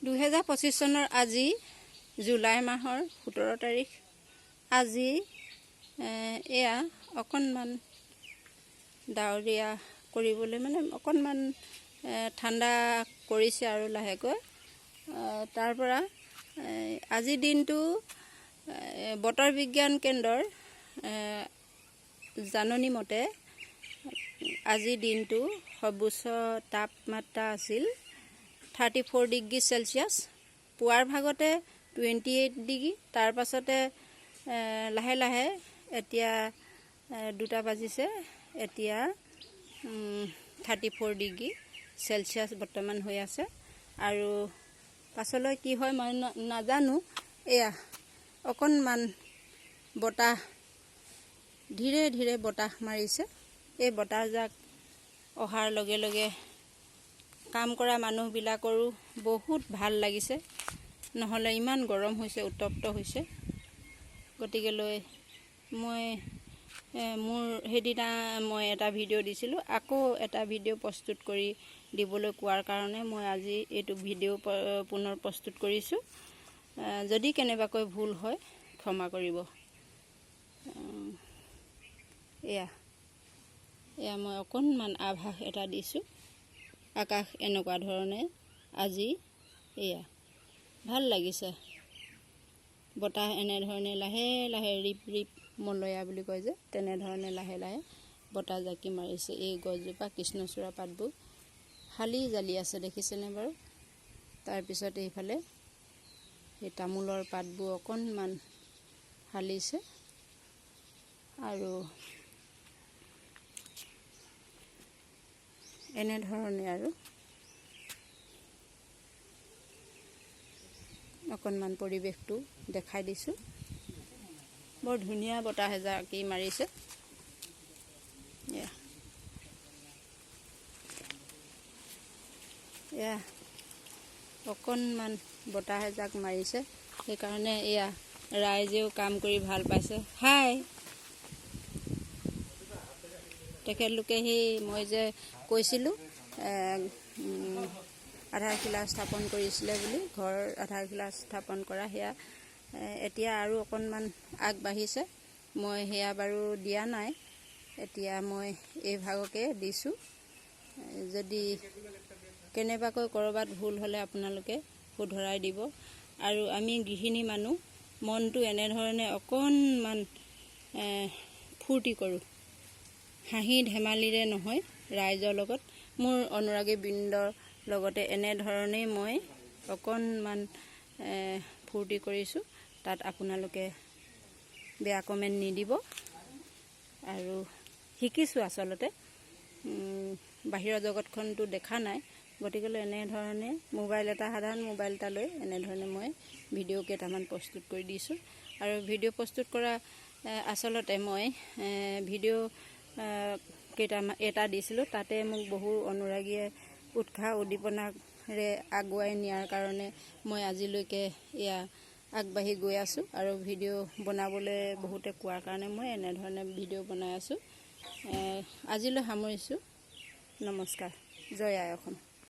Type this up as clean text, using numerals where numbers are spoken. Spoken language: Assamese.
2025 চনৰ আজি জুলাই মাহৰ 17 তাৰিখ। আজি এয়া অকণমান ডাৱৰীয়া কৰিবলৈ মানে অকণমান ঠাণ্ডা কৰিছে আৰু লাহেকৈ। তাৰ পৰা আজি দিনটো বতৰ বিজ্ঞান কেন্দ্ৰৰ জাননী মতে আজি দিনটো সৰ্বোচ্চ তাপমাত্ৰা আছিল 34 ডিগ্ৰী চেলচিয়াছ। পুৱাৰ ভাগতে 28 ডিগ্ৰী, তাৰ পাছতে লাহে লাহে এতিয়া 2টা বাজিছে, এতিয়া 34 ডিগ্ৰী চেলচিয়াছ বৰ্তমান হৈ আছে। আৰু পাছলৈ কি হয় মই নাজানো। এয়া অকণমান বতাহ, ধীৰে ধীৰে বতাহ মাৰিছে। এই বতাহজাক অহাৰ লগে লগে কাম কৰা মানুহবিলাকৰো বহুত ভাল লাগিছে, নহ'লে ইমান গৰম হৈছে, উত্তপ্ত হৈছে। গতিকেলৈ মই মোৰ সেইদিনা মই এটা ভিডিঅ' দিছিলোঁ, আকৌ এটা ভিডিঅ' প্ৰস্তুত কৰি দিবলৈ কোৱাৰ কাৰণে মই আজি এইটো ভিডিঅ' পুনৰ প্ৰস্তুত কৰিছোঁ। যদি কেনেবাকৈ ভুল হয় ক্ষমা কৰিব। এয়া মই অকণমান আভাস এটা দিছোঁ। আকাশ এনেকুৱা ধৰণে আজি এয়া ভাল লাগিছে। বতাহ এনেধৰণে লাহে লাহে ৰিপ ৰিপ মলয়া বুলি কয় যে, তেনেধৰণে লাহে লাহে বতাহ জাকি মাৰিছে। এই গছজোপা কৃষ্ণচূড়া পাতবোৰ হালি জালি আছে, দেখিছেনে বাৰু? তাৰপিছত এইফালে এই তামোলৰ পাতবোৰ অকণমান হালিছে আৰু এনেধৰণে আৰু অকণমান পৰিৱেশটো দেখাই দিছোঁ। বৰ ধুনীয়া বতাহ এজাকি মাৰিছে। এয়া অকণমান বতাহ এজাক মাৰিছে, সেইকাৰণে এয়া ৰাইজেও কাম কৰি ভাল পাইছে। হাই, তেখেতলোকে সেই মই যে কৈছিলোঁ আধাৰশিলা স্থাপন কৰিছিলে বুলি, ঘৰ আধাৰশিলা স্থাপন কৰা, সেয়া এতিয়া আৰু অকণমান আগবাঢ়িছে। মই সেয়া বাৰু দিয়া নাই, এতিয়া মই এই ভাগকে দিছোঁ। যদি কেনেবাকৈ ক'ৰবাত ভুল হ'লে আপোনালোকে শুধৰাই দিব। আৰু আমি গৃহিণী মানুহ, মনটো এনেধৰণে অকণমান ফূৰ্তি কৰোঁ, হাঁহি ধেমালিৰে নহয়, ৰাইজৰ লগত, মোৰ অনুৰাগী বৃন্দৰ লগতে এনেধৰণেই মই অকণমান ফূৰ্তি কৰিছোঁ। তাত আপোনালোকে বেয়া কমেণ্ট নিদিব। আৰু শিকিছোঁ আচলতে, বাহিৰৰ জগতখনটো দেখা নাই, গতিকেলৈ এনেধৰণে সাধাৰণ মোবাইল এটা লৈ এনেধৰণে মই ভিডিঅ' কেইটামান প্ৰস্তুত কৰি দিছোঁ। আৰু ভিডিঅ' প্ৰস্তুত কৰা আচলতে মই ভিডিঅ' এটা দিছিলোঁ, তাতে মোক বহু অনুৰাগীয়ে উৎসাহ উদ্দীপনাৰে আগুৱাই নিয়াৰ কাৰণে মই আজিলৈকে এয়া আগবাঢ়ি গৈ আছোঁ। আৰু ভিডিঅ' বনাবলৈ বহুতে কোৱাৰ কাৰণে মই এনেধৰণে ভিডিঅ' বনাই আছোঁ। আজিলৈ সামৰিছোঁ। নমস্কাৰ। জয় আই অসম।